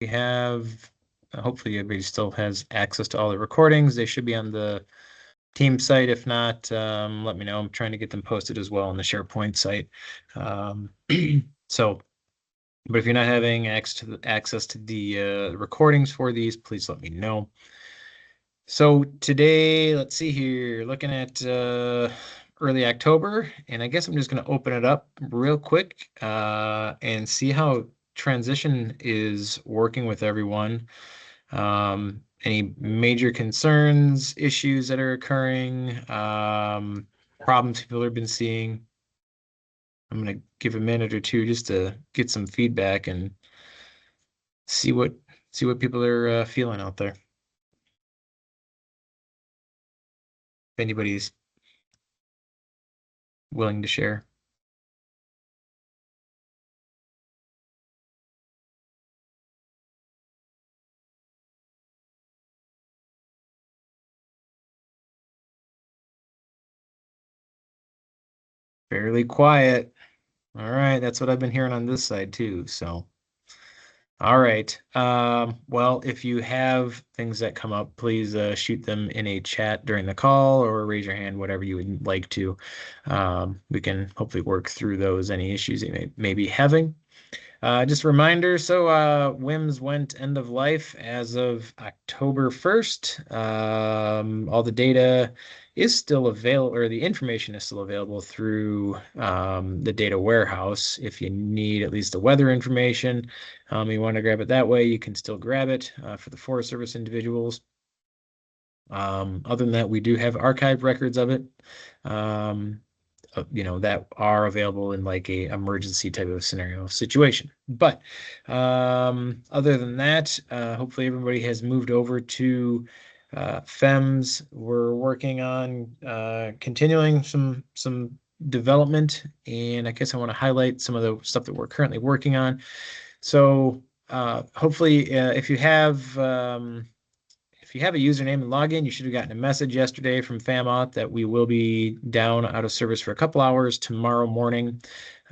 we have, hopefully everybody still has access to all the recordings. They should be on the team site. If not, let me know. I'm trying to get them posted as well on the SharePoint site. So, but if you're not having access to the recordings for these, please let me know. So today, let's see here, looking at early October, and I guess I'm just going to open it up real quick and see how transition is working with everyone. Any major concerns, issues that are occurring, problems people have been seeing. I'm going to give a minute or two just to get some feedback and see what people are feeling out there. If anybody's willing to share. Fairly quiet. All right, that's what I've been hearing on this side too. So, all right. Well, if you have things that come up, please shoot them in a chat during the call or raise your hand, whatever you would like to. We can hopefully work through those, any issues you may be having. Just a reminder, so WIMS went end of life as of October 1st. All the data is still available, or the information is still available through the data warehouse. If you need at least the weather information, you want to grab it that way, you can still grab it for the Forest Service individuals. Other than that, we do have archived records of it. That are available in like a emergency type of scenario situation. But other than that, hopefully everybody has moved over to FEMS. We're working on continuing some development, and I guess I want to highlight some of the stuff that we're currently working on. So hopefully, if you have a username and login, you should have gotten a message yesterday from FAMOT that we will be down out of service for a couple hours tomorrow morning.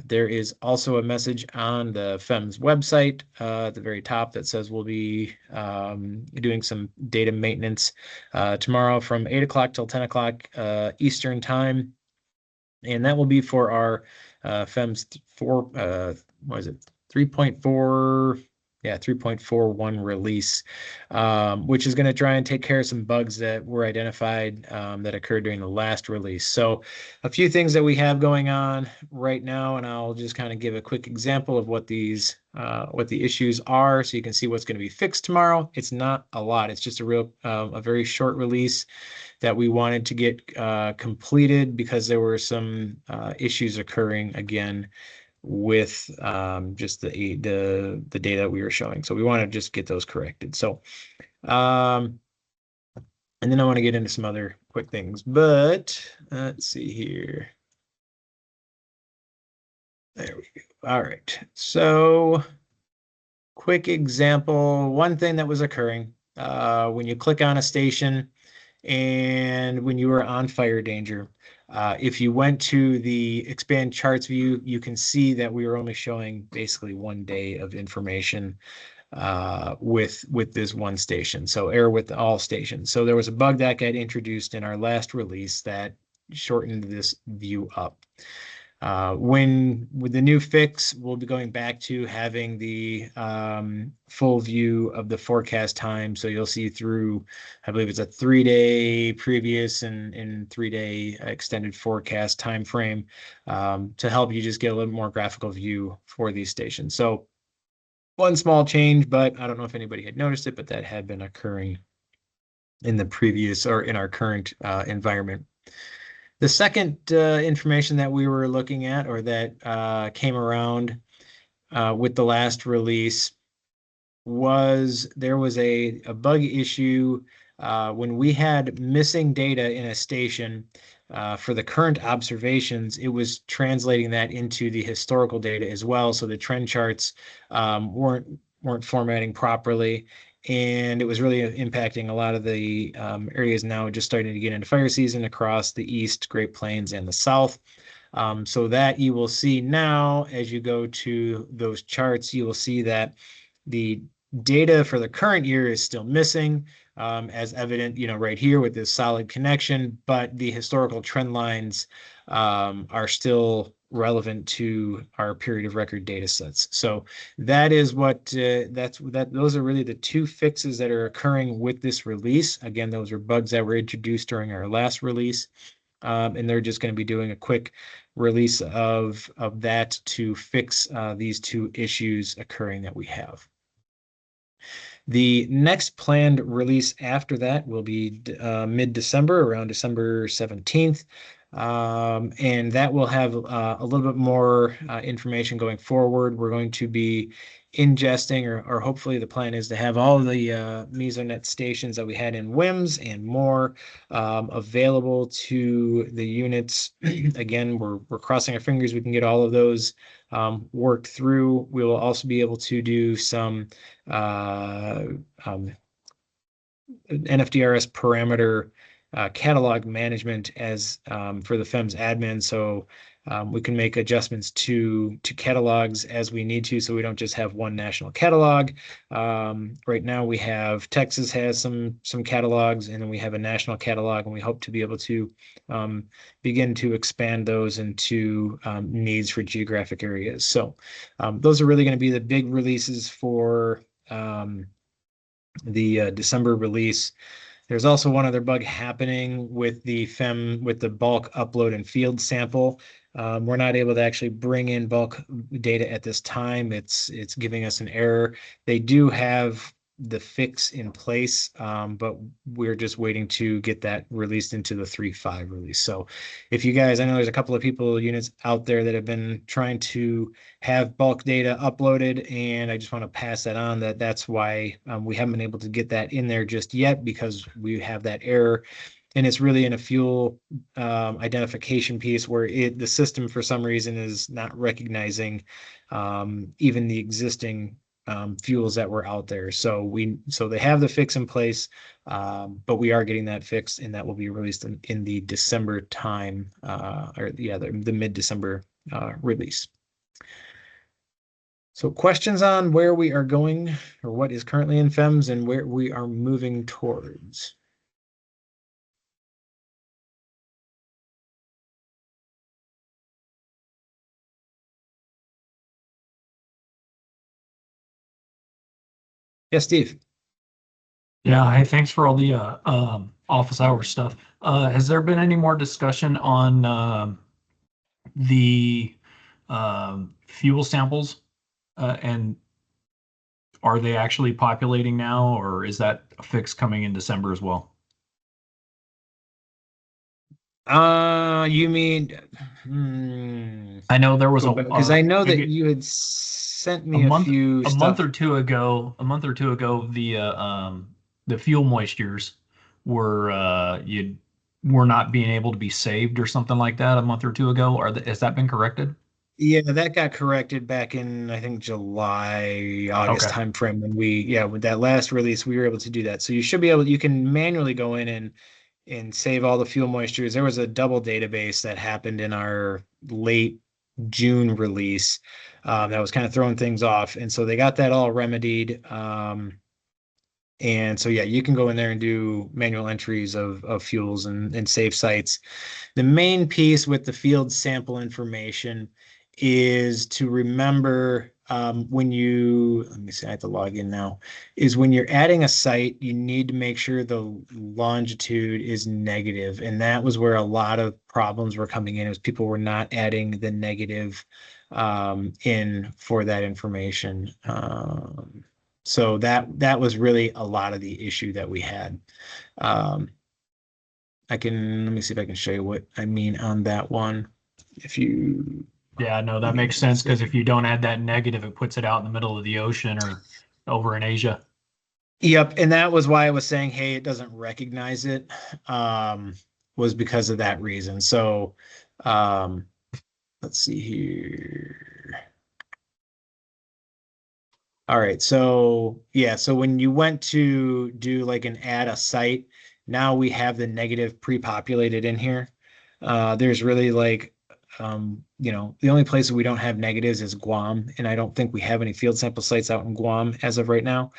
There is also a message on the FEMS website at the very top that says we'll be doing some data maintenance tomorrow from 8 o'clock till 10 o'clock Eastern time. And that will be for our FEMS 3.4 3.41 release, which is going to try and take care of some bugs that were identified that occurred during the last release. So a few things that we have going on right now, and I'll just kind of give a quick example of what the issues are so you can see what's going to be fixed tomorrow. It's not a lot. It's just a very short release that we wanted to get completed because there were some issues occurring again with just the data that we were showing. So we want to just get those corrected. So, and then I want to get into some other quick things, but let's see here. There we go. All right. So quick example, one thing that was occurring when you click on a station and when you were on fire danger, if you went to the expand charts view, you can see that we were only showing basically 1 day of information with this one station. So error with all stations. So there was a bug that got introduced in our last release that shortened this view up. With the new fix, we'll be going back to having the full view of the forecast time. So you'll see through, I believe it's a 3-day previous and 3-day extended forecast time frame to help you just get a little more graphical view for these stations. So one small change, but I don't know if anybody had noticed it, but that had been occurring in the previous or in our current environment. The second information that we were looking at, or that came around with the last release, was there was a bug issue when we had missing data in a station for the current observations. It was translating that into the historical data as well. So the trend charts weren't formatting properly. And it was really impacting a lot of the areas now just starting to get into fire season across the East, Great Plains, and the South. So that you will see now as you go to those charts, you will see that the data for the current year is still missing, as evident, right here with this solid connection, but the historical trend lines are still relevant to our period of record data sets. So that is what those are really the two fixes that are occurring with this release. Again, those are bugs that were introduced during our last release. And they're just going to be doing a quick release of that to fix these two issues occurring that we have. The next planned release after that will be mid-December, around December 17th. And that will have a little bit more information going forward. We're going to be ingesting, or hopefully the plan is to have all of the Mesonet stations that we had in WIMS and more available to the units. Again, we're crossing our fingers we can get all of those worked through. We will also be able to do some NFDRS parameter catalog management as for the FEMS admin. So we can make adjustments to catalogs as we need to, so we don't just have one national catalog. Right now we have Texas has some catalogs, and then we have a national catalog, and we hope to be able to begin to expand those into needs for geographic areas. So those are really going to be the big releases for the December release. There's also one other bug happening with the bulk upload and field sample. We're not able to actually bring in bulk data at this time. It's giving us an error. They do have the fix in place, but we're just waiting to get that released into the 3.5 release. So if you guys, I know there's a couple of units out there that have been trying to have bulk data uploaded, and I just want to pass that on, that's why we haven't been able to get that in there just yet, because we have that error. And it's really in a fuel identification piece where the system for some reason is not recognizing even the existing fuels that were out there. So they have the fix in place, but we are getting that fixed, and that will be released in the December time, the mid-December release. So questions on where we are going, or what is currently in FEMS and where we are moving towards? Yes, Steve. Yeah, hey, thanks for all the office hours stuff. Has there been any more discussion on the fuel samples? And are they actually populating now, or is that a fix coming in December as well? You mean, I know there was because I know that maybe you had sent a me a month few a month stuff. or two ago, the fuel moistures were you were not being able to be saved or something like that a month or two ago. Has that been corrected? Yeah, that got corrected back in, I think, July, August Okay. timeframe with that last release, we were able to do that. So you can manually go in and save all the fuel moistures. There was a double database that happened in our late June release that was kind of throwing things off. And so they got that all remedied. And so, yeah, you can go in there and do manual entries of fuels and save sites. The main piece with the field sample information is to remember let me see, I have to log in now, is when you're adding a site, you need to make sure the longitude is negative. And that was where a lot of problems were coming in, is people were not adding the negative in for that information. So that was really a lot of the issue that we had. Let me see if I can show you what I mean on that one. If you Yeah, no, give that me makes one sense, because second. if you don't add that negative, it puts it out in the middle of the ocean or over in Asia. Yep, and that was why I was saying, hey, it doesn't recognize it, um, was because of that reason. So um, let's see here. All right, so yeah, so when you went to do like an add a site, now we have the negative pre-populated in here. There's really like The only place we don't have negatives is Guam, and I don't think we have any field sample sites out in Guam as of right now.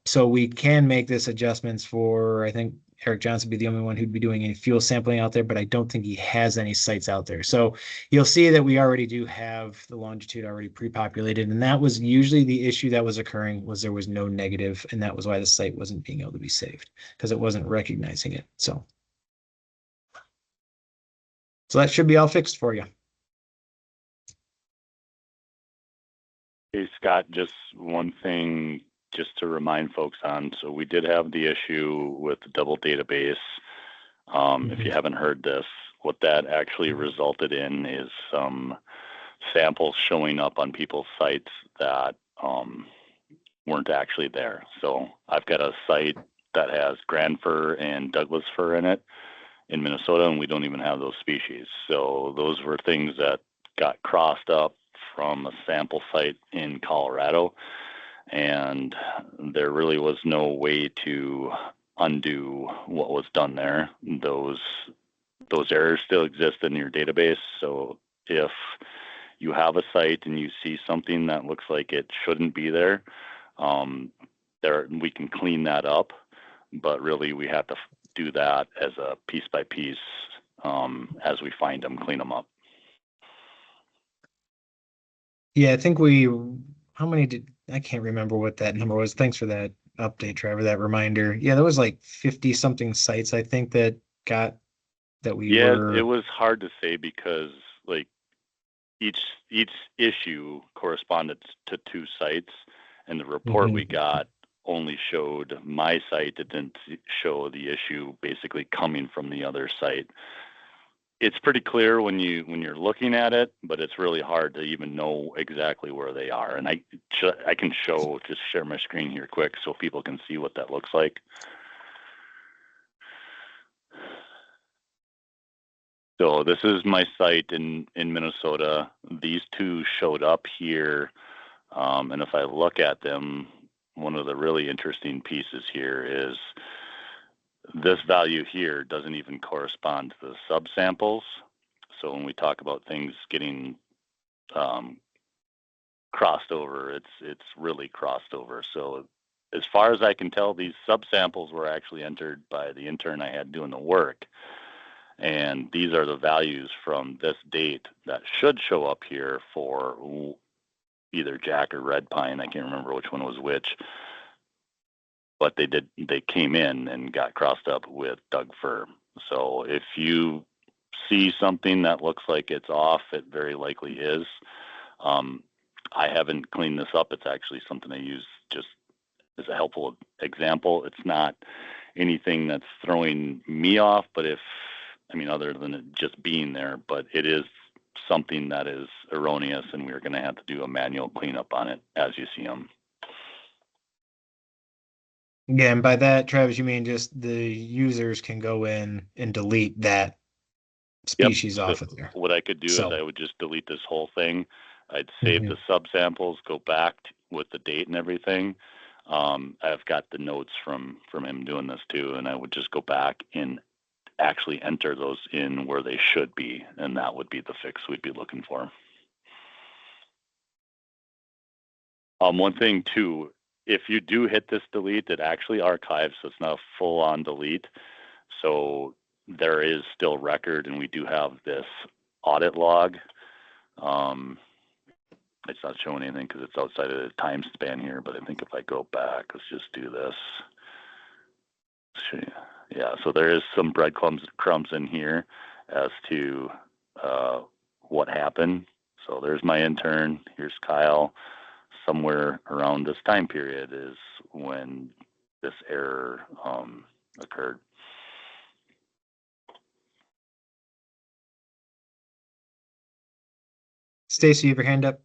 So we can make this adjustments for, I think Eric Johnson would be the only one who'd be doing any fuel sampling out there, but I don't think he has any sites out there. So you'll see that we already do have the longitude already pre-populated, and that was usually the issue that was occurring, was there was no negative, and that was why the site wasn't being able to be saved, because it wasn't recognizing it. So that should be all fixed for you. Hey, Scott, just one thing just to remind folks on. So we did have the issue with the double database. If you haven't heard this, what that actually resulted in is some samples showing up on people's sites that weren't actually there. So I've got a site that has Grand fir and Douglas fir in it in Minnesota, and we don't even have those species. So those were things that got crossed up from a sample site in Colorado, and there really was no way to undo what was done there. Those errors still exist in your database. So if you have a site and you see something that looks like it shouldn't be there, we can clean that up, but really we have to do that as a piece by piece, as we find them, clean them up. Yeah, I think how many I can't remember what that number was. Thanks for that update, Trevor, that reminder. Yeah, there was like 50 something sites, I think, that it was hard to say because like each issue corresponded to 2 sites, and the report we got only showed my site. It didn't show the issue basically coming from the other site. It's pretty clear when you're looking at it, but it's really hard to even know exactly where they are. And I can just share my screen here quick so people can see what that looks like. So this is my site in Minnesota. These 2 showed up here, and if I look at them, one of the really interesting pieces here is this value here doesn't even correspond to the subsamples. So when we talk about things getting crossed over, it's really crossed over. So as far as I can tell, these subsamples were actually entered by the intern I had doing the work. And these are the values from this date that should show up here for either Jack or Red Pine. I can't remember which one was which. But they came in and got crossed up with Doug fir. So if you see something that looks like it's off, it very likely is. I haven't cleaned this up. It's actually something I use just as a helpful example. It's not anything that's throwing me off, but other than it just being there, but it is something that is erroneous, and we're going to have to do a manual cleanup on it as you see them. Yeah, and by that, Travis, you mean just the users can go in and delete that species off of there. What I could do is I would just delete this whole thing. I'd save the subsamples, go back with the date and everything. I've got the notes from him doing this too, and I would just go back and actually enter those in where they should be, and that would be the fix we'd be looking for. One thing too, if you do hit this delete, it actually archives, so it's not a full-on delete. So there is still record, and we do have this audit log. It's not showing anything because it's outside of the time span here, but I think if I go back, let's just do this. Yeah, so there is some breadcrumbs in here as to what happened. So there's my intern. Here's Kyle. Somewhere around this time period is when this error occurred. Stacy, you have your hand up.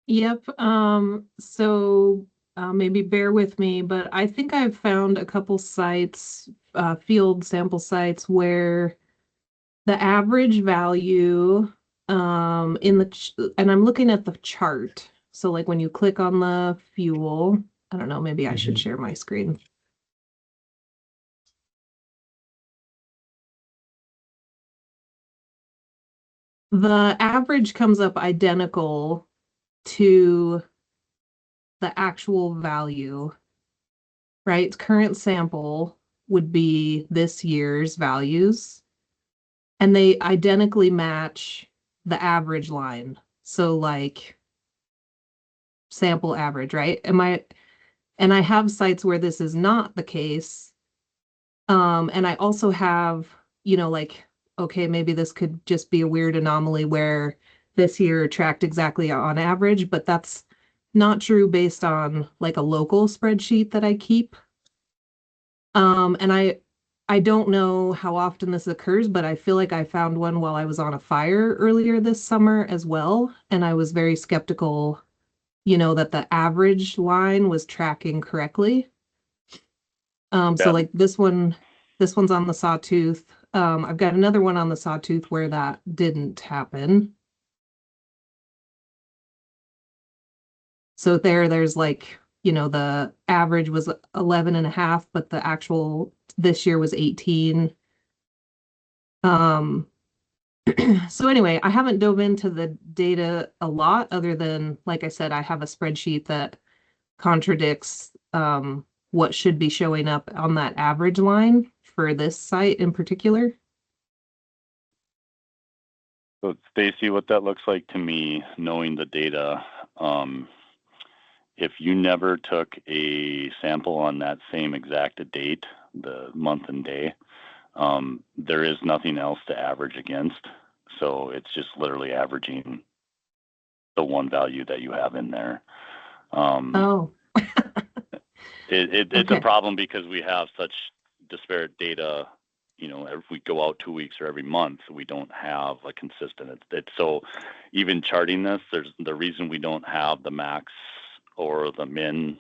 Yep. So maybe bear with me, but I think I've found a couple sites, field sample sites, where the average value and I'm looking at the chart. So like when you click on the fuel, I don't know, maybe I should share my screen. The average comes up identical to the actual value, right? Current sample would be this year's values, and they identically match the average line. So like sample average, right? And I have sites where this is not the case. And I also have, like, okay, maybe this could just be a weird anomaly where this year tracked exactly on average, but that's not true based on like a local spreadsheet that I keep. And I don't know how often this occurs, but I feel like I found one while I was on a fire earlier this summer as well, and I was very skeptical, that the average line was tracking correctly. So Yeah. like this one's on the Sawtooth. I've got another one on the Sawtooth where that didn't happen. So there's like, the average was 11 and a half, but the actual this year was 18. Um, so anyway, I haven't dove into the data a lot other than, like I said, I have a spreadsheet that contradicts what should be showing up on that average line for this site in particular. So Stacy, what that looks like to me, knowing the data, if you never took a sample on that same exact date, the month and day, there is nothing else to average against. So it's just literally averaging the one value that you have in there. Oh, It's okay. a problem because we have such disparate data. If we go out 2 weeks or every month, we don't have a consistent. It's so even charting this, there's the reason we don't have the max or the min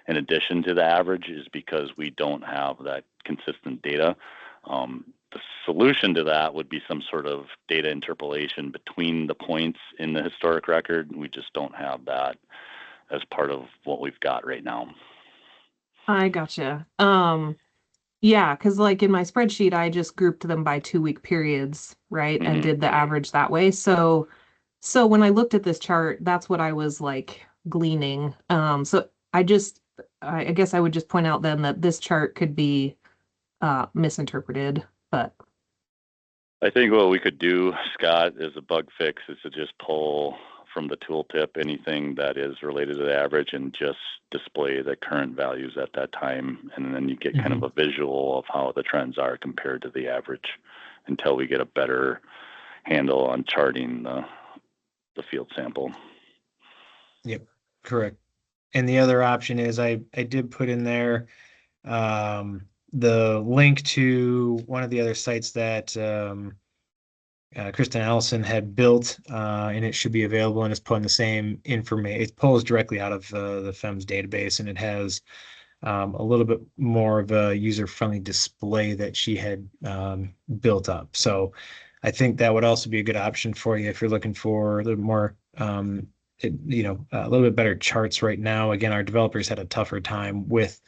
in addition to the average is because we don't have that consistent data. The solution to that would be some sort of data interpolation between the points in the historic record. We just don't have that as part of what we've got right now. I gotcha. Yeah, because like in my spreadsheet, I just grouped them by 2 week periods, right? And Mm-hmm. did the average that way. So when I looked at this chart, that's what I was like gleaning. So I guess I would just point out then that this chart could be misinterpreted, but I think what we could do, Scott, as a bug fix is to just pull from the tooltip anything that is related to the average and just display the current values at that time. And then you get kind of a visual of how the trends are compared to the average until we get a better handle on charting the field sample. Yep, correct. And the other option is I did put in there the link to one of the other sites that Kristen Allison had built, and it should be available, and it's pulling the same information. It pulls directly out of the FEMS database, and it has a little bit more of a user-friendly display that she had built up. So I think that would also be a good option for you if you're looking for a little more, a little bit better charts right now. Again, our developers had a tougher time with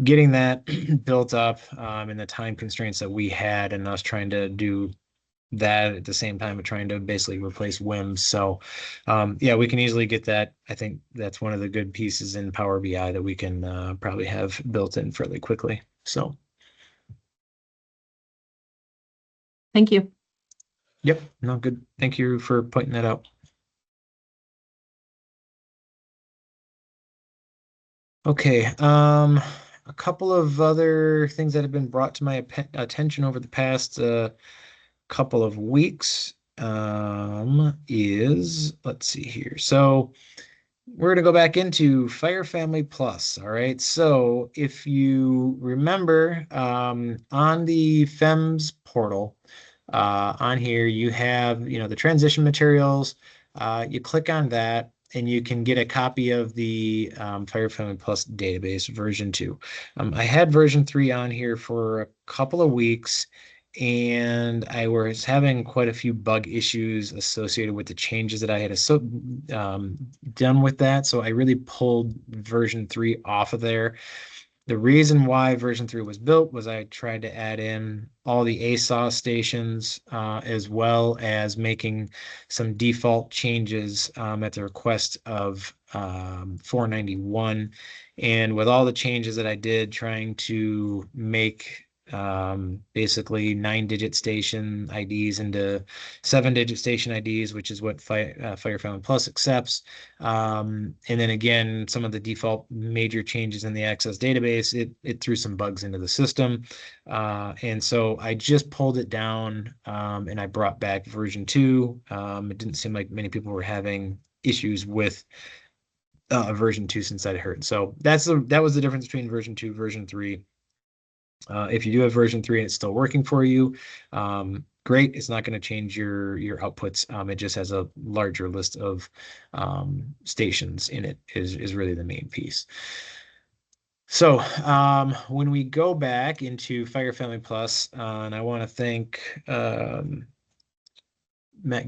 getting that built up and the time constraints that we had, and us trying to do that at the same time of trying to basically replace WIMS. So yeah, we can easily get that. I think that's one of the good pieces in Power BI that we can probably have built in fairly quickly. So thank you. yep, no, good. Thank you for pointing that out. Okay, a couple of other things that have been brought to my attention over the past couple of weeks is, let's see here. So we're going to go back into Fire Family Plus. All right. So if you remember on the FEMS portal, on here, you have, the transition materials. You click on that and you can get a copy of the Fire Family Plus database version 2. I had version 3 on here for a couple of weeks, and I was having quite a few bug issues associated with the changes that I had done with that. So I really pulled version 3 off of there. The reason why version 3 was built was I tried to add in all the ASOS stations, as well as making some default changes at the request of 491. And with all the changes that I did, trying to make basically 9-digit station IDs into 7-digit station IDs, which is what Fire Family Plus accepts. And then again, some of the default major changes in the Access database, it threw some bugs into the system. And so I just pulled it down, and I brought back version 2. It didn't seem like many people were having issues with version 2 since I'd heard. So that was the difference between version 2, version 3. If you do have version 3 and it's still working for you, great. It's not going to change your outputs. It just has a larger list of stations in it is really the main piece. So when we go back into Fire Family Plus, and I want to thank Matt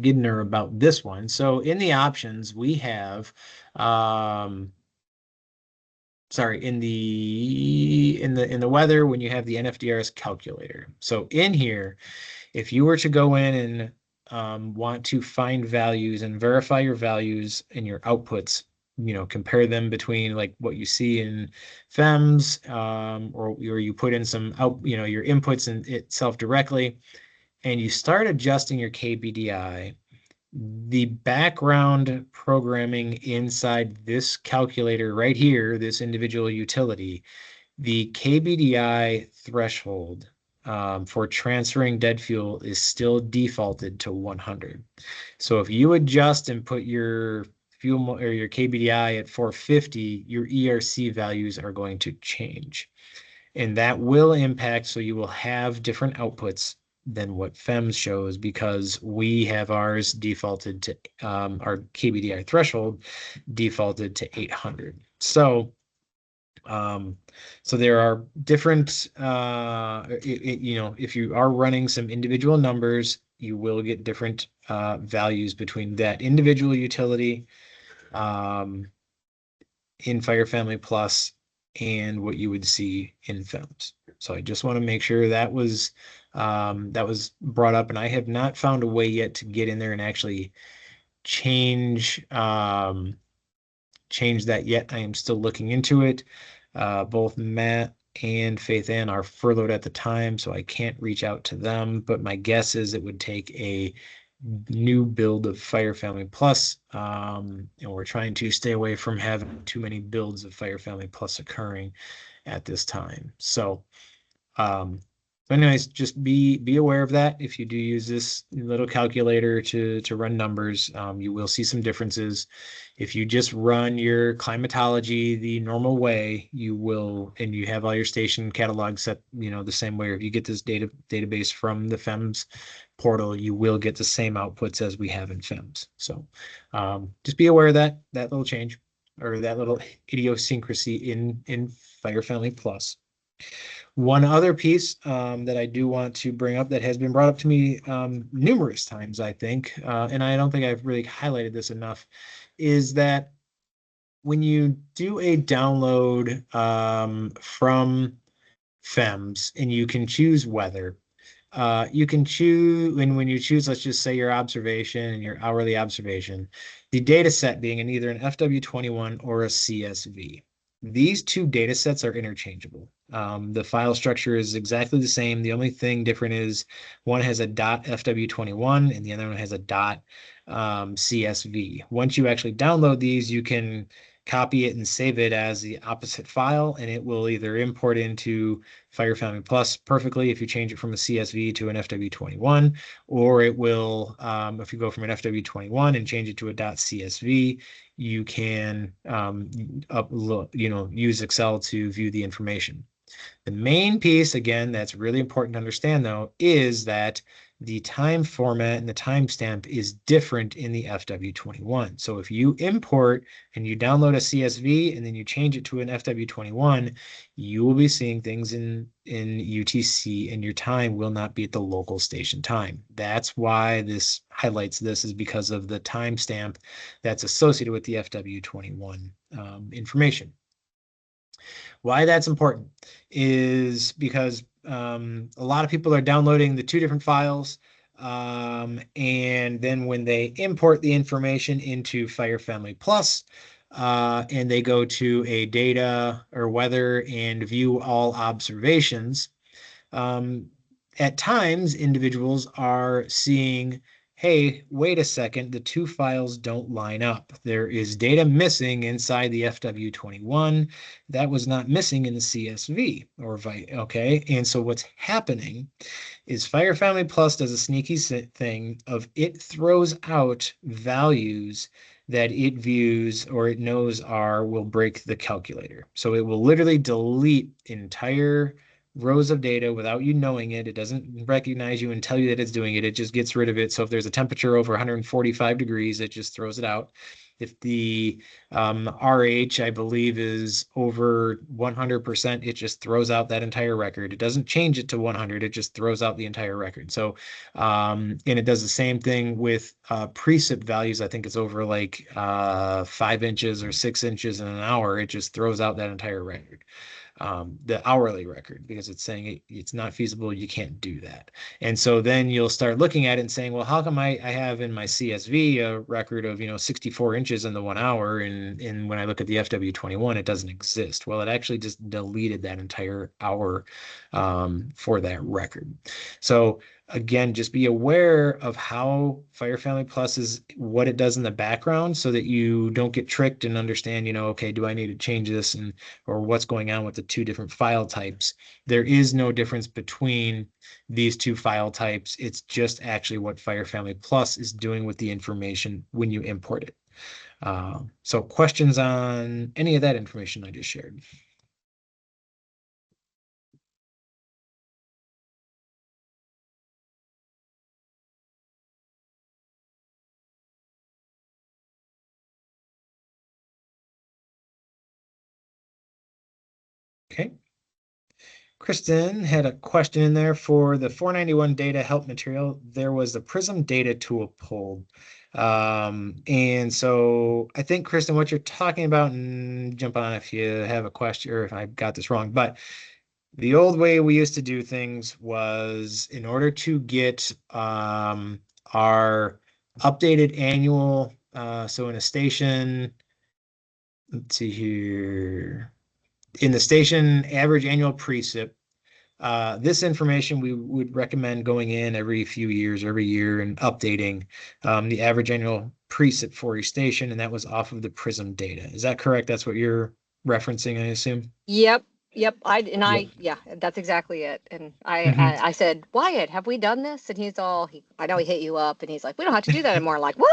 Gidner about this one. So in the options, we have sorry, in the weather, when you have the NFDRS calculator. So in here, if you were to go in and want to find values and verify your values and your outputs, compare them between like what you see in FEMS, or you put in some your inputs in itself directly, and you start adjusting your KBDI, the background programming inside this calculator right here, this individual utility, the KBDI threshold for transferring dead fuel is still defaulted to 100. So if you adjust and put your fuel or your KBDI at 450, your ERC values are going to change. And that will impact, so you will have different outputs than what FEMS shows, because we have ours defaulted to our KBDI threshold defaulted to 800. So there are different if you are running some individual numbers, you will get different values between that individual utility in Fire Family Plus and what you would see in FEMS. So I just want to make sure that was brought up, and I have not found a way yet to get in there and actually change that yet. I am still looking into it. Both Matt and Faith Ann are furloughed at the time, so I can't reach out to them, but my guess is it would take a new build of Fire Family Plus, and we're trying to stay away from having too many builds of Fire Family Plus occurring at this time. So anyways, just be aware of that. If you do use this little calculator to run numbers, you will see some differences. If you just run your climatology the normal way, you will, and you have all your station catalogs set, the same way. If you get this database from the FEMS portal, you will get the same outputs as we have in FEMS. So just be aware of that little change, or that little idiosyncrasy in Fire Family Plus. One other piece that I do want to bring up that has been brought up to me numerous times, I think, and I don't think I've really highlighted this enough, is that when you do a download from FEMS and you can choose weather, you can choose, when you choose, let's just say your observation and your hourly observation, the data set being in either an FW21 or a CSV. These two data sets are interchangeable. The file structure is exactly the same. The only thing different is one has a .fw21 and the other one has a .csv. Once you actually download these, you can copy it and save it as the opposite file, and it will either import into Fire Family Plus perfectly if you change it from a CSV to an FW21, or it will, if you go from an FW21 and change it to a .csv, you can use Excel to view the information. The main piece, again, that's really important to understand, though, is that the time format and the timestamp is different in the FW21. So if you import and you download a CSV and then you change it to an FW21, you will be seeing things in UTC, and your time will not be at the local station time. That's why this highlights this, is because of the timestamp that's associated with the FW21 information. Why that's important is because a lot of people are downloading the two different files. And then when they import the information into Fire Family Plus, and they go to a data or weather and view all observations, um, at times individuals are seeing, hey, wait a second, the two files don't line up. There is data missing inside the FW21 that was not missing in the CSV or okay. And so what's happening is Fire Family Plus does a sneaky thing of it throws out values that it views or it knows will break the calculator. So it will literally delete entire rows of data without you knowing it. It doesn't recognize you and tell you that it's doing it. It just gets rid of it. So if there's a temperature over 145 degrees, it just throws it out. If the RH, I believe, is over 100%, it just throws out that entire record. It doesn't change it to 100. It just throws out the entire record. So, and it does the same thing with precip values. I think it's over like 5 inches or 6 inches in an hour. It just throws out that entire record. The hourly record, because it's saying it's not feasible, you can't do that. And so then you'll start looking at it and saying, well, how come I have in my CSV a record of 64 inches in the 1 hour, and when I look at the FW21 it doesn't exist? Well, it actually just deleted that entire hour for that record. So again, just be aware of how Fire Family Plus is, what it does in the background, so that you don't get tricked and understand, okay, do I need to change this, or what's going on with the two different file types. There is no difference between these two file types. It's just actually what Fire Family Plus is doing with the information when you import it. So questions on any of that information I just shared? Okay. Kristen had a question in there for the 491 data help material. There was the Prism data tool pulled. And so I think, Kristen, what you're talking about, and jump on if you have a question or if I got this wrong, but the old way we used to do things was, in order to get our updated annual, so in a station, let's see here, in the station average annual precip, this information we would recommend going in every few years, every year, and updating the average annual precip for each station, and that was off of the Prism data. Is that correct? That's what you're referencing, I assume? Yep. Yeah, that's exactly it. And I said, Wyatt, have we done this? And I know he hit you up, and he's like, we don't have to do that anymore. I'm like, what?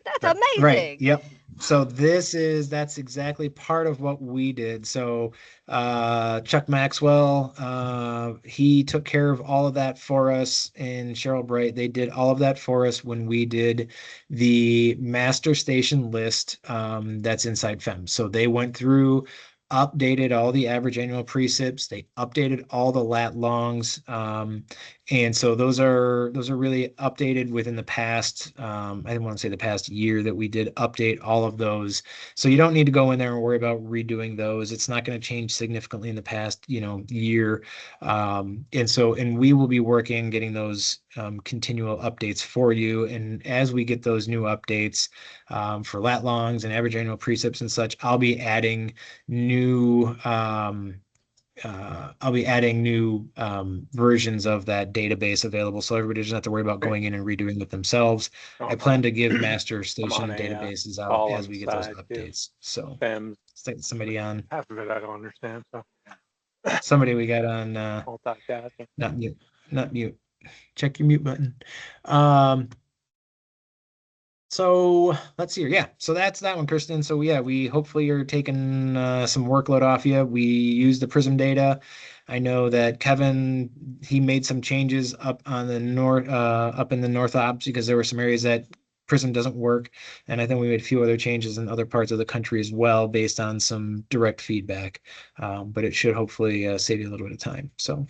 That's amazing. Right. Yep. So that's exactly part of what we did. So Chuck Maxwell, he took care of all of that for us, and Cheryl Bright, they did all of that for us when we did the master station list that's inside FEMS. So they went through, updated all the average annual precips, they updated all the lat longs, and so those are really updated within the past, I didn't want to say the past year, that we did update all of those. So you don't need to go in there and worry about redoing those. It's not going to change significantly in the past year. And we will be working getting those continual updates for you. And as we get those new updates for lat longs and average annual precips and such, I'll be adding new versions of that database available, so everybody doesn't have to worry about going in and redoing it themselves. I plan to give master station databases out as we get those updates. So FEMS. Somebody on Half of it I don't understand. So somebody we got on not mute. Check your mute button. So let's see here. Yeah, so that's that one, Kristen. So yeah, we hopefully are taking some workload off you. We use the Prism data. I know that Kevin, he made some changes up on the north, up in the North Ops, because there were some areas that Prism doesn't work. And I think we made a few other changes in other parts of the country as well, based on some direct feedback. But it should hopefully save you a little bit of time. So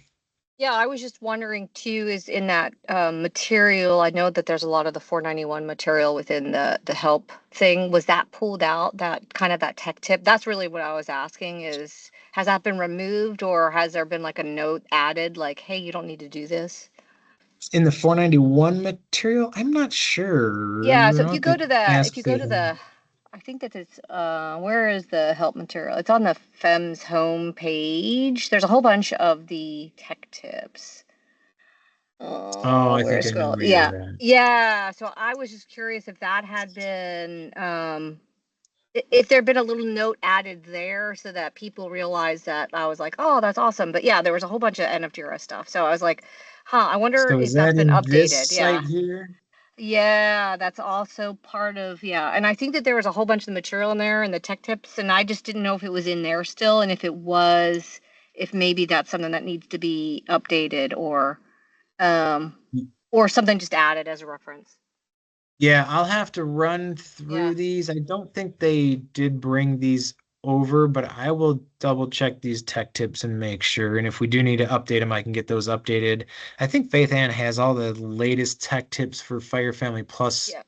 Yeah, I was just wondering too, is in that material, I know that there's a lot of the 491 material within the help thing. Was that pulled out, that kind of that tech tip? That's really what I was asking is, has that been removed or has there been like a note added like, hey, you don't need to do this? In the 491 material, I'm not sure. Yeah, so I'll have to if ask you go to the, I think that it's where is the help material? It's on the FEMS home page. There's a whole bunch of the tech tips. Oh, I Where think I know scroll? where Yeah. you're at. Yeah. So I was just curious if that had been if there'd been a little note added there so that people realized that I was like, oh, that's awesome. But yeah, there was a whole bunch of NFGRS stuff. So I was like, huh, I wonder So is if that's that been in this updated. Yeah. site here? Yeah, that's also part of, yeah. And I think that there was a whole bunch of material in there and the tech tips, and I just didn't know if it was in there still, and if it was, if maybe that's something that needs to be updated um or something just added as a reference. Yeah, I'll have to run Yeah. through these. I don't think they did bring these over, but I will double check these tech tips and make sure. And if we do need to update them, I can get those updated. I think Faith Ann has all the latest tech tips for Fire Family Plus Yeah.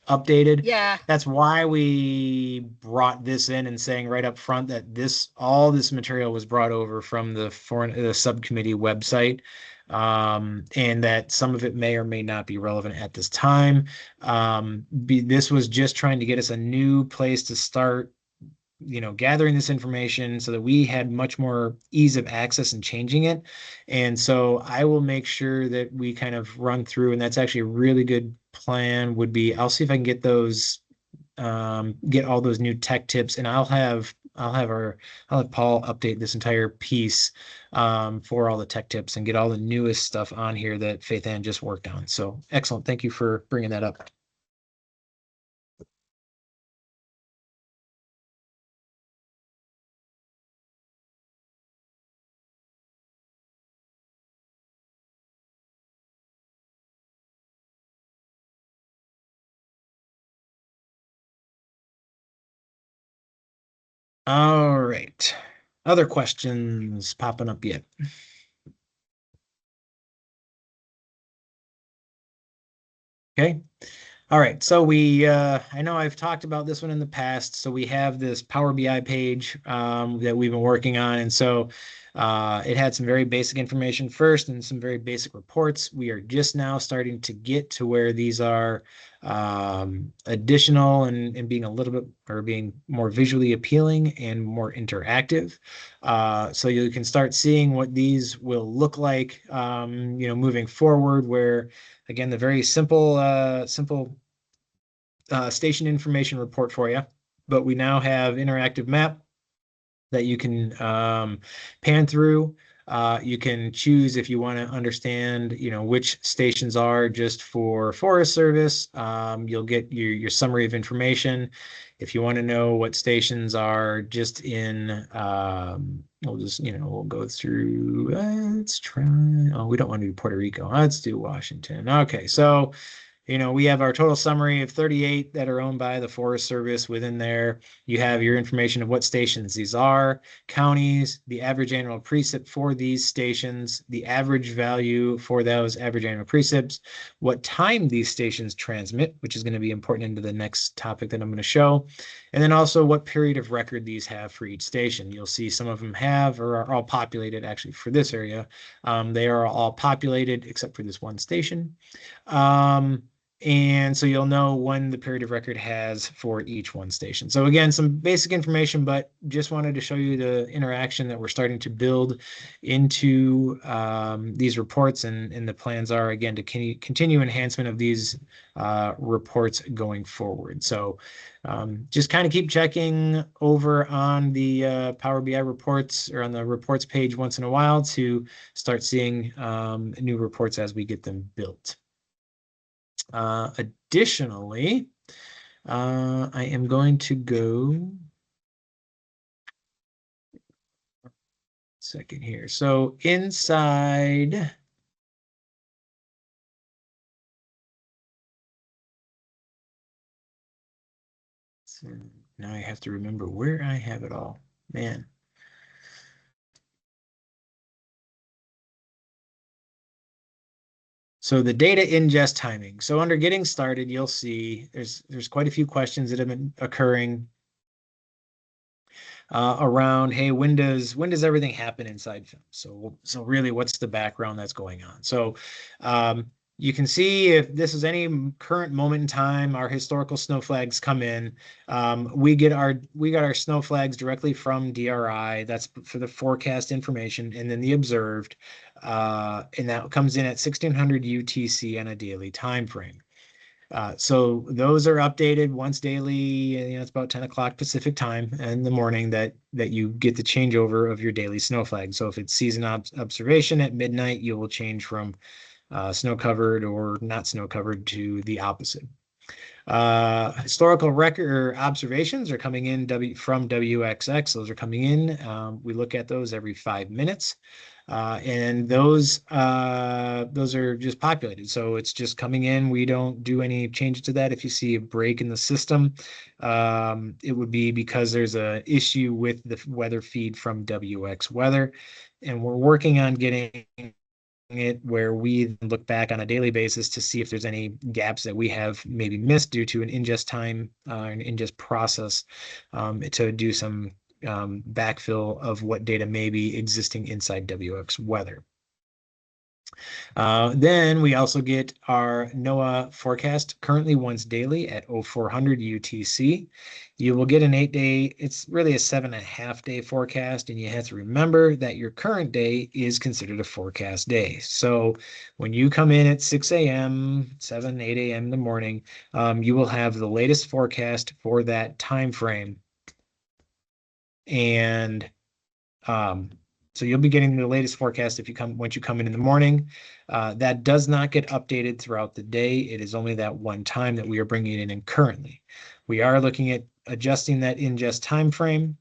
updated. Yeah. That's why we brought this in and saying right up front that all this material was brought over from the subcommittee website. And that some of it may or may not be relevant at this time. This was just trying to get us a new place to start, gathering this information so that we had much more ease of access and changing it. And so I will make sure that we kind of run through, and that's actually a really good plan would be, I'll see if I can get all those new tech tips, and I'll have Paul update this entire piece for all the tech tips and get all the newest stuff on here that Faith Ann just worked on. So excellent. Thank you for bringing that up. All right. Other questions popping up yet? Okay. All right, so I know I've talked about this one in the past. So we have this Power BI page that we've been working on. And so it had some very basic information first and some very basic reports. We are just now starting to get to where these are additional and being a little bit, or being more visually appealing and more interactive. So you can start seeing what these will look like, moving forward, where again, the very simple station information report for you, but we now have interactive map that you can pan through. You can choose if you want to understand, which stations are just for Forest Service. You'll get your summary of information. If you want to know what stations are just in, we'll go through, let's try, oh, we don't want to do Puerto Rico. Let's do Washington. Okay, so we have our total summary of 38 that are owned by the Forest Service. Within there, you have your information of what stations these are, counties, the average annual precip for these stations, the average value for those average annual precips, what time these stations transmit, which is going to be important into the next topic that I'm going to show, and then also what period of record these have for each station. You'll see some of them have or are all populated. Actually, for this area, they are all populated except for this one station. And so you'll know when the period of record has for each one station. So again, some basic information, but just wanted to show you the interaction that we're starting to build into these reports, and the plans are, again, to continue enhancement of these reports going forward. So just kind of keep checking over on the Power BI reports, or on the reports page once in a while, to start seeing new reports as we get them built. Additionally, I am going to go second here. So inside, so now I have to remember where I have it all, man. So the data ingest timing. So under getting started, you'll see there's quite a few questions that have been occurring around, hey, when does everything happen inside FEMS? So really, what's the background that's going on? So you can see if this is any current moment in time, our historical snow flags come in. We got our snow flags directly from DRI. That's for the forecast information, and then the observed, and that comes in at 1600 UTC on a daily time frame. So those are updated once daily. You know, it's about 10 o'clock Pacific time in the morning that you get the changeover of your daily snow flag. So if it's season observation at midnight, you will change from snow covered or not snow covered to the opposite. Historical record observations are coming in from WXX. Those are coming in. We look at those every 5 minutes. And those are just populated. So it's just coming in. We don't do any changes to that. If you see a break in the system, it would be because there's an issue with the weather feed from WX Weather. And we're working on getting it where we look back on a daily basis to see if there's any gaps that we have maybe missed due to an ingest time, an ingest process, to do some backfill of what data may be existing inside WX Weather. Then we also get our NOAA forecast currently once daily at 0400 UTC. You will get an 8-day, it's really a 7.5-day forecast, and you have to remember that your current day is considered a forecast day. So when you come in at 6 a.m., 7, 8 a.m. in the morning, you will have the latest forecast for that time frame. And so you'll be getting the latest forecast once you come in the morning. That does not get updated throughout the day. It is only that one time that we are bringing it in currently. We are looking at adjusting that ingest time frame,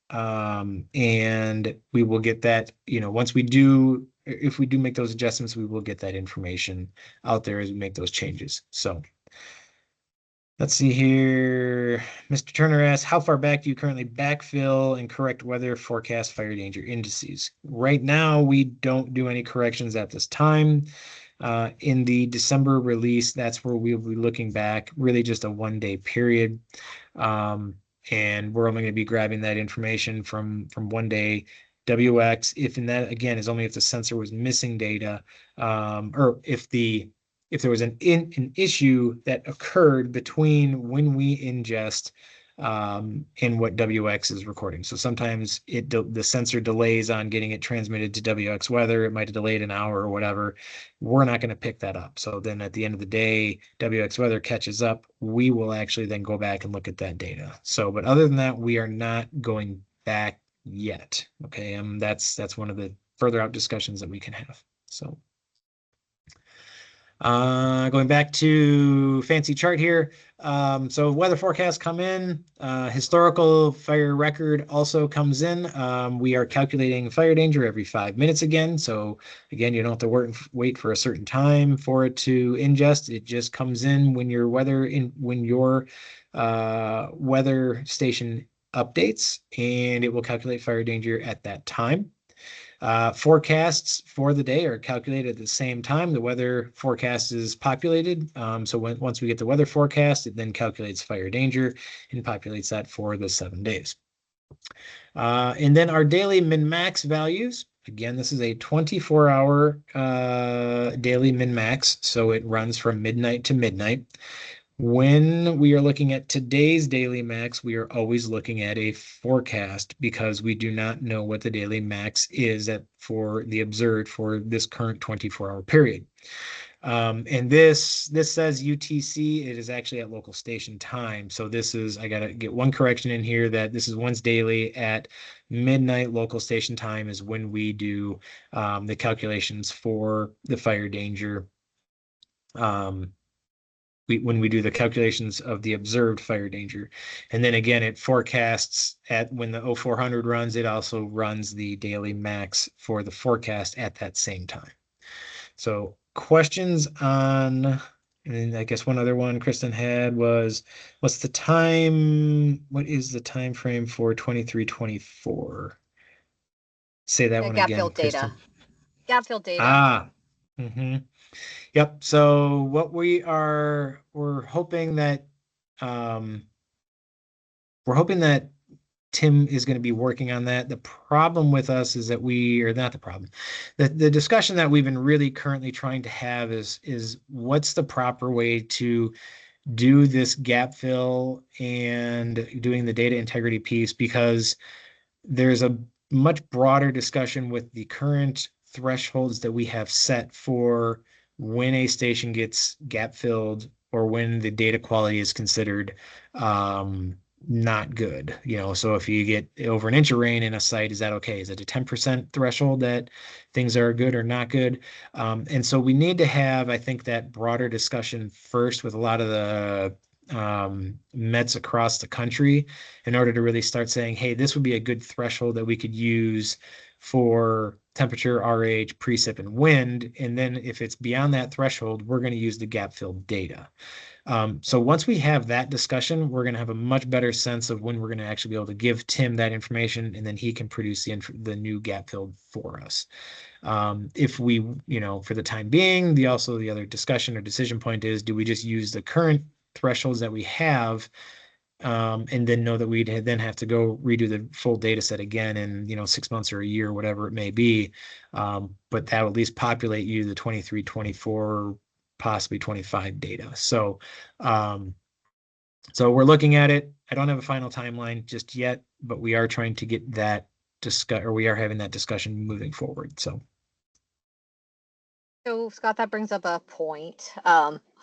and we will get that. Once we do, if we do make those adjustments, we will get that information out there as we make those changes. So. Let's see here. Mr. Turner asks, how far back do you currently backfill and correct weather forecast fire danger indices? Right now, we don't do any corrections at this time. In the December release, that's where we'll be looking back, really just a 1-day period. And we're only going to be grabbing that information from 1 day. WX, and that again is only if the sensor was missing data, or if there was an issue that occurred between when we ingest and what WX is recording. So sometimes the sensor delays on getting it transmitted to WX Weather. It might have delayed an hour or whatever. We're not going to pick that up. So then at the end of the day, WX Weather catches up. We will actually then go back and look at that data. So, but other than that, we are not going back yet. Okay, that's one of the further out discussions that we can have. So. Going back to fancy chart here. So weather forecasts come in, historical fire record also comes in. We are calculating fire danger every 5 minutes again. So again, you don't have to wait for a certain time for it to ingest. It just comes in when your weather station updates, and it will calculate fire danger at that time. Forecasts for the day are calculated at the same time the weather forecast is populated. So once we get the weather forecast, it then calculates fire danger and populates that for the 7 days. And then our daily min-max values. Again, this is a 24-hour daily min-max, so it runs from midnight to midnight. When we are looking at today's daily max, we are always looking at a forecast because we do not know what the daily max is for the observed for this current 24-hour period. And this says UTC. It is actually at local station time. So I got to get one correction in here that this is once daily at midnight local station time is when we do the calculations for the fire danger. When we do the calculations of the observed fire danger. And then again, it forecasts when the 0400 runs, it also runs the daily max for the forecast at that same time. So questions on, and I guess one other one Kristen had was, what is the time frame for 23-24? Say that one gap again, fill data. Kristen. Gap fill data. Mm-hmm. Yep. So what we're hoping that um, Tim is going to be working on that. The problem with us is that or not the problem, the discussion that we've been really currently trying to have is what's the proper way to do this gap fill and doing the data integrity piece, because there's a much broader discussion with the current thresholds that we have set for when a station gets gap filled or when the data quality is considered not good. So if you get over an inch of rain in a site, is that okay? Is it a 10% threshold that things are good or not good? And so we need to have, I think, that broader discussion first with a lot of the Mets across the country in order to really start saying, hey, this would be a good threshold that we could use for temperature, RH, precip, and wind. And then if it's beyond that threshold, we're going to use the gap filled data. So once we have that discussion, we're going to have a much better sense of when we're going to actually be able to give Tim that information, and then he can produce the new gap filled for us. If we, for the time being, the other discussion or decision point is, do we just use the current thresholds that we have, and then know that we'd then have to go redo the full data set again in 6 months or a year, whatever it may be. But that will at least populate you the 23, 24, possibly 25 data. So we're looking at it. I don't have a final timeline just yet, but we are trying to get that we are having that discussion moving forward. So Scott, that brings up a point.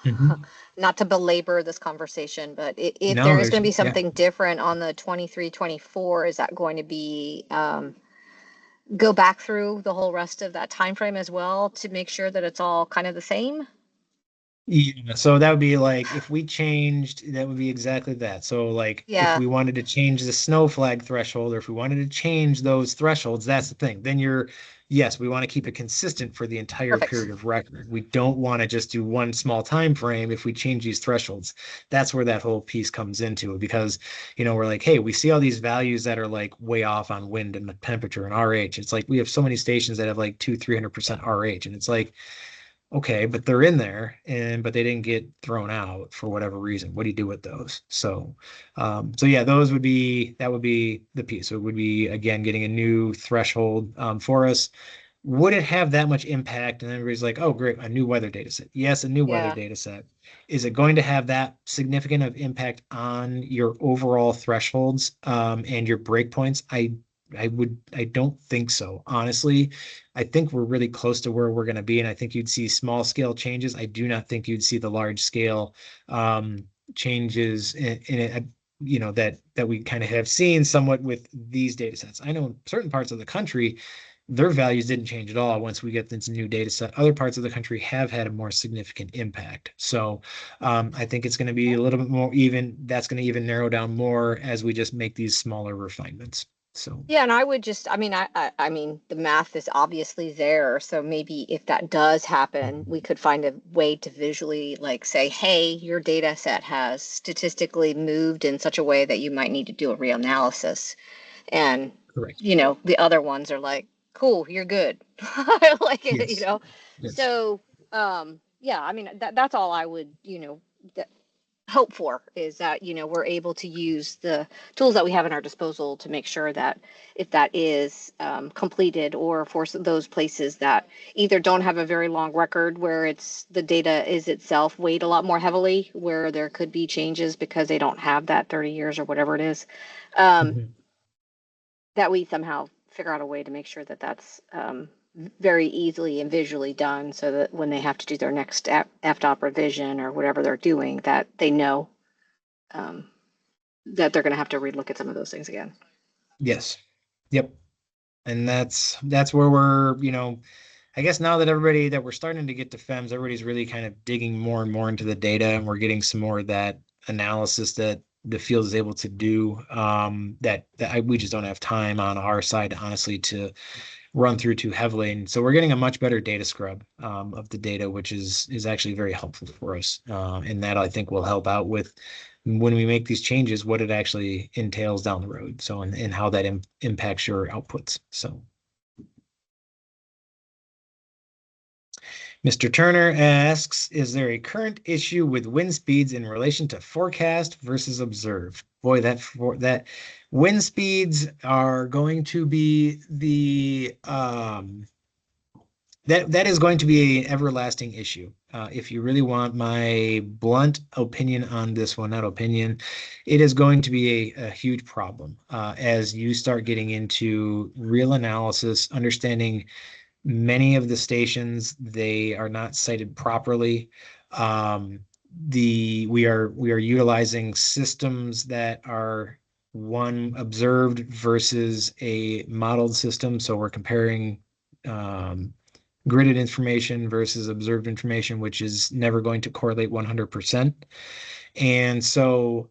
Mhm. Not to belabor this conversation, but if No, there is going to be yeah. something different on the 23, 24, is that going to be go back through the whole rest of that time frame as well to make sure that it's all kind of the same? Yeah, so that would be like if we changed, that would be exactly that. So like if Yeah. we wanted to change the snow flag threshold, or if we wanted to change those thresholds, that's the thing. Then yes, we want to keep it consistent for the entire Perfect. period of record. We don't want to just do one small time frame if we change these thresholds. That's where that whole piece comes into it, because we're like, hey, we see all these values that are like way off on wind and the temperature and RH. It's like we have so many stations that have like 200-300% RH, and it's like, okay, but they're in there, but they didn't get thrown out for whatever reason. What do you do with those? So yeah, that would be the piece. So it would be, again, getting a new threshold for us. Would it have that much impact? And everybody's like, oh, great, a new weather data set. Yes, a new weather data set. Is it going to have that significant of impact on your overall thresholds and your breakpoints? I don't think so, honestly. I think we're really close to where we're going to be, and I think you'd see small scale changes. I do not think you'd see the large scale changes in it. That we kind of have seen somewhat with these data sets. I know in certain parts of the country, their values didn't change at all once we get this new data set. Other parts of the country have had a more significant impact. So I think it's going to be a little bit more even. That's going to even narrow down more as we just make these smaller refinements. So yeah, and I would just, I mean, the math is obviously there. So maybe if that does happen, we could find a way to visually like say, hey, your data set has statistically moved in such a way that you might need to do a reanalysis. And, correct. The other ones are like, cool, you're good. Like, Yes. Yes. So, yeah, I mean, that's all I would, hope for is that we're able to use the tools that we have in our disposal to make sure that if that is completed, or for those places that either don't have a very long record where it's the data is itself weighed a lot more heavily, where there could be changes because they don't have that 30 years or whatever it is, that we somehow figure out a way to make sure that that's very easily and visually done, so that when they have to do their next FDOP revision or whatever they're doing, that they know that they're going to have to relook at some of those things again. Yes. Yep. And that's where we're, I guess now that we're starting to get to FEMS, everybody's really kind of digging more and more into the data, and we're getting some more of that analysis that the field is able to do, we just don't have time on our side, honestly, to run through too heavily. And so we're getting a much better data scrub of the data, which is actually very helpful for us. And that, I think, will help out with when we make these changes, what it actually entails down the road. So, and how that impacts your outputs. So. Mr. Turner asks, is there a current issue with wind speeds in relation to forecast versus observed? Boy, that wind speeds are going to be the that is going to be an everlasting issue. If you really want my blunt opinion on this one, not opinion, it is going to be a huge problem as you start getting into real analysis, understanding many of the stations, they are not sited properly. We are utilizing systems that are one observed versus a modeled system. So we're comparing gridded information versus observed information, which is never going to correlate 100%. And so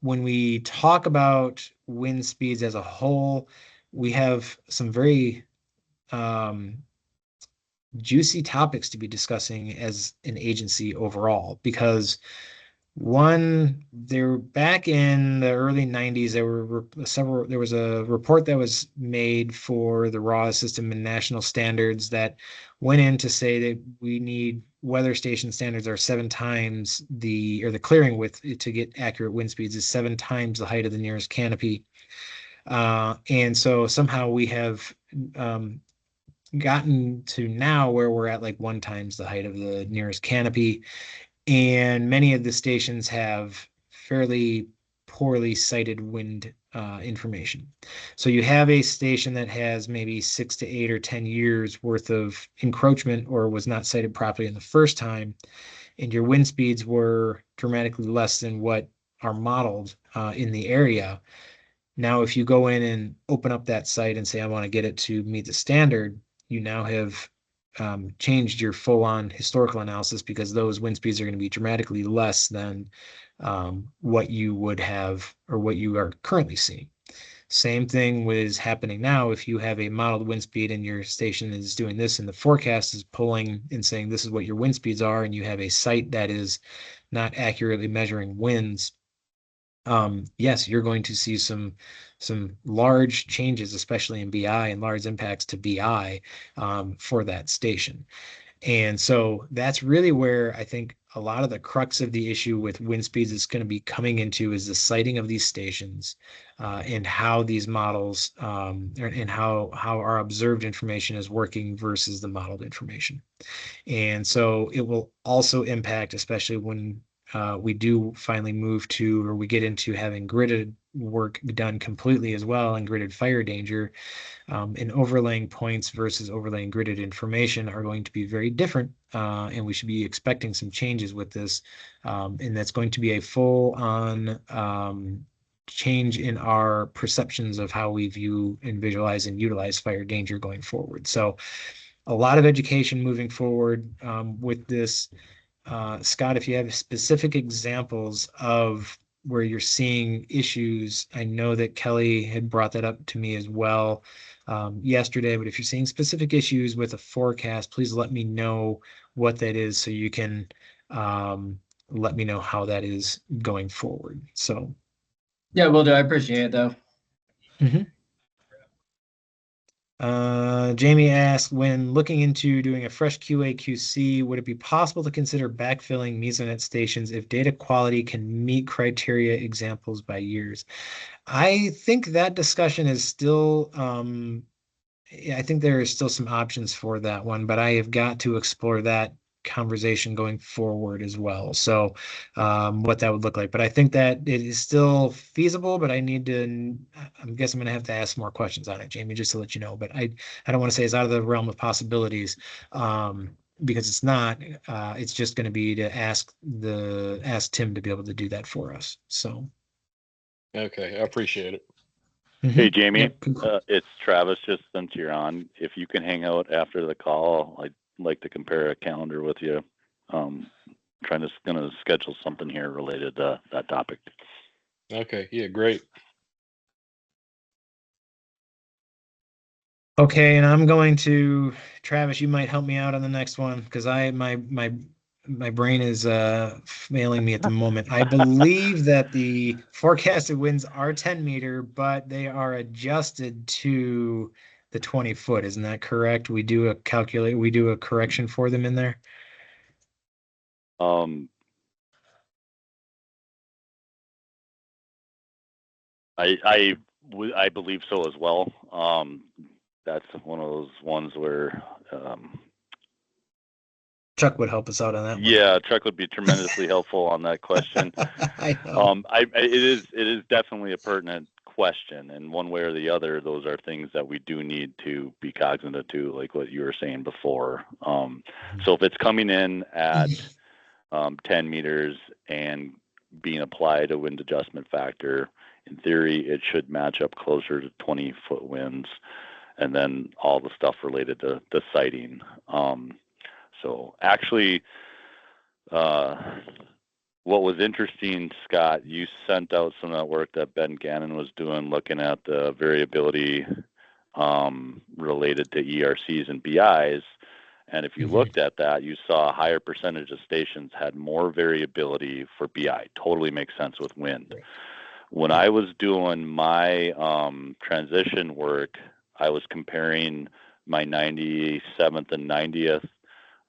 when we talk about wind speeds as a whole, we have some very juicy topics to be discussing as an agency overall, because one, there back in the early 90s, there was a report that was made for the raw system and national standards that went in to say that we need weather station standards are 7 times the clearing width to get accurate wind speeds is 7 times the height of the nearest canopy. And so somehow we have gotten to now where we're at like 1 times the height of the nearest canopy. And many of the stations have fairly poorly sighted wind information. So you have a station that has maybe 6 to 8 or 10 years worth of encroachment or was not sighted properly in the first time, and your wind speeds were dramatically less than what are modeled in the area. Now, if you go in and open up that site and say, I want to get it to meet the standard, you now have changed your full-on historical analysis, because those wind speeds are going to be dramatically less than what you would have or what you are currently seeing. Same thing was happening now. If you have a modeled wind speed and your station is doing this and the forecast is pulling and saying this is what your wind speeds are, and you have a site that is not accurately measuring winds, yes, you're going to see some large changes, especially in BI, and large impacts to BI for that station. And so that's really where I think a lot of the crux of the issue with wind speeds is going to be coming into, is the siting of these stations and how these models and how our observed information is working versus the modeled information. And so it will also impact, especially when we do finally move to, or we get into having gridded work done completely as well, and gridded fire danger, and overlaying points versus overlaying gridded information are going to be very different. And we should be expecting some changes with this. And that's going to be a full-on change in our perceptions of how we view and visualize and utilize fire danger going forward. So a lot of education moving forward with this. Scott, if you have specific examples of where you're seeing issues, I know that Kelly had brought that up to me as well yesterday, but if you're seeing specific issues with a forecast, please let me know what that is so you can let me know how that is going forward. So yeah, will do. I appreciate it though. Jamie asked, when looking into doing a fresh QA/QC, would it be possible to consider backfilling Mesonet stations if data quality can meet criteria examples by years? I think that discussion is still, I think there is still some options for that one, but I have got to explore that conversation going forward as well. So what that would look like, but I think that it is still feasible, but I guess I'm going to have to ask more questions on it, Jamie, just to let you know, but I don't want to say it's out of the realm of possibilities because it's not. It's just going to be to ask Tim to be able to do that for us. So. Okay. I appreciate it. Hey, Jamie, Yep. it's Travis, just since you're on, if you can hang out after the call, I'd like to compare a calendar with you. Gonna schedule something here related to that topic. Okay. Yeah, great. Okay, and I'm going to, Travis, you might help me out on the next one, because my brain is failing me at the moment. I believe that the forecasted winds are 10 meter, but they are adjusted to the 20 foot. Isn't that correct? We do a correction for them in there. I believe so as well. That's one of those ones where Chuck would help us out on that one. Yeah, Chuck would be tremendously helpful on that question. I know. It is definitely a pertinent question, and one way or the other, those are things that we do need to be cognizant to, like what you were saying before. So if it's coming in at 10 meters and being applied a wind adjustment factor, in theory, it should match up closer to 20-foot winds, and then all the stuff related to the sighting. So actually, what was interesting, Scott, you sent out some of that work that Ben Gannon was doing, looking at the variability related to ERCs and BIs. And if you looked at that, you saw a higher percentage of stations had more variability for BI. Totally makes sense with wind. Right. When I was doing my transition work, I was comparing my 97th and 90th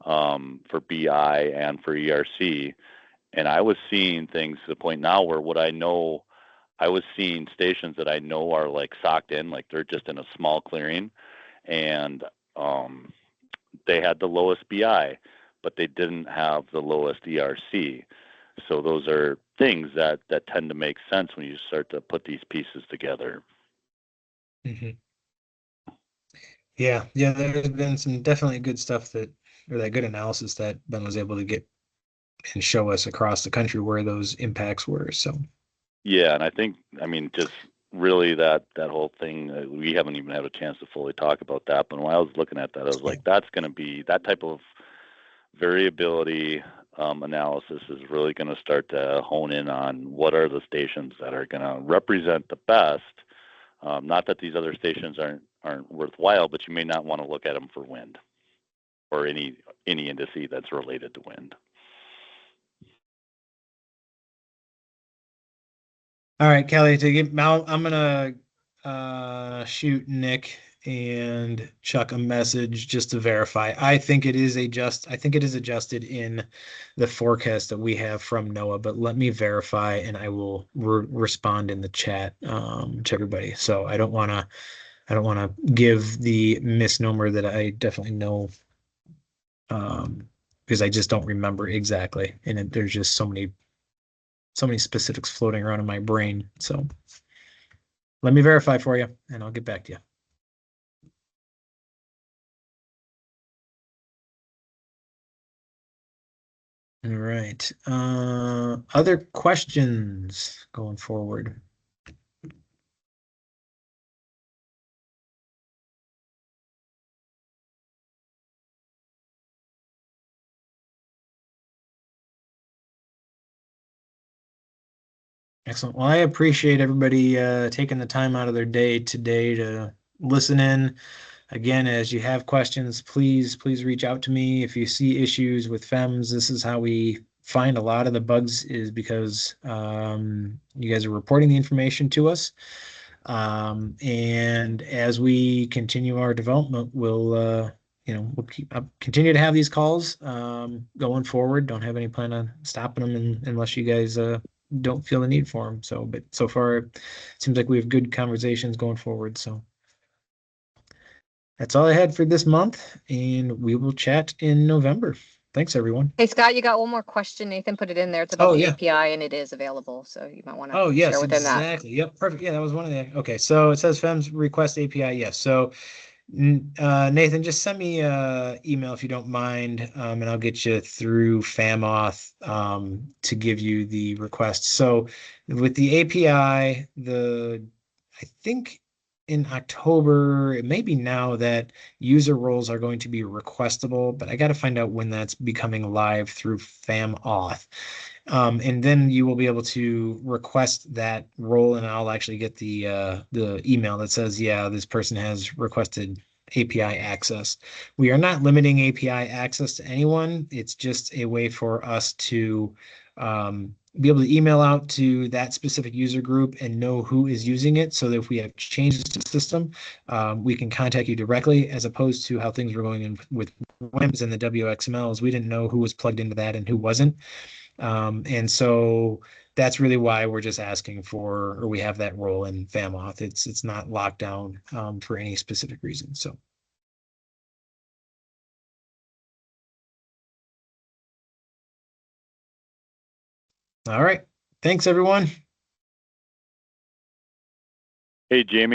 for BI and for ERC. And I was seeing things to the point now where I was seeing stations that I know are like socked in, like they're just in a small clearing, and they had the lowest BI, but they didn't have the lowest ERC. So those are things that tend to make sense when you start to put these pieces together. Mm-hmm. Yeah, there's been some definitely good stuff that good analysis that Ben was able to get and show us across the country where those impacts were. So yeah, and I mean, just really that whole thing, we haven't even had a chance to fully talk about that. But when I was looking at that, I was like, that's going to be that type of variability analysis is really going to start to hone in on what are the stations that are going to represent the best. Not that these other stations aren't worthwhile, but you may not want to look at them for wind or any indice that's related to wind. all right, Kelly, I'm gonna shoot Nick and Chuck a message just to verify. I think it is adjusted in the forecast that we have from NOAA, but let me verify and I will respond in the chat to everybody. So I don't want to give the misnomer that I definitely know, because I just don't remember exactly, and there's just so many specifics floating around in my brain. So let me verify for you and I'll get back to you. All right. Other questions going forward? Excellent. Well, I appreciate everybody taking the time out of their day today to listen in. Again, as you have questions, please reach out to me. If you see issues with FEMS, this is how we find a lot of the bugs, is because you guys are reporting the information to us. And as we continue our development, we'll continue to have these calls going forward. Don't have any plan on stopping them unless you guys don't feel the need for them. So, but so far, it seems like we have good conversations going forward. So that's all I had for this month, and we will chat in November. Thanks, everyone. Hey, Scott, you got one more question. Nathan put it in there. It's about the API, and it is available, so you might want to share within that. Exactly. Yep, perfect. Yeah, that was one of the. Okay, so it says FEMS request API. Yes. So Nathan, just send me an email if you don't mind, and I'll get you through FAMOth to give you the request. So with the API, I think in October, it may be now, that user roles are going to be requestable, but I got to find out when that's becoming live through FAMOth. And then you will be able to request that role, and I'll actually get the email that says, yeah, this person has requested API access. We are not limiting API access to anyone. It's just a way for us to be able to email out to that specific user group and know who is using it, so that if we have changes to the system, we can contact you directly, as opposed to how things were going in with FEMS and the WXMLs. We didn't know who was plugged into that and who wasn't. And so that's really why we're just asking for, or we have that role in FAMOauth. It's not locked down for any specific reason. So. All right. Thanks, everyone. Hey, Jamie.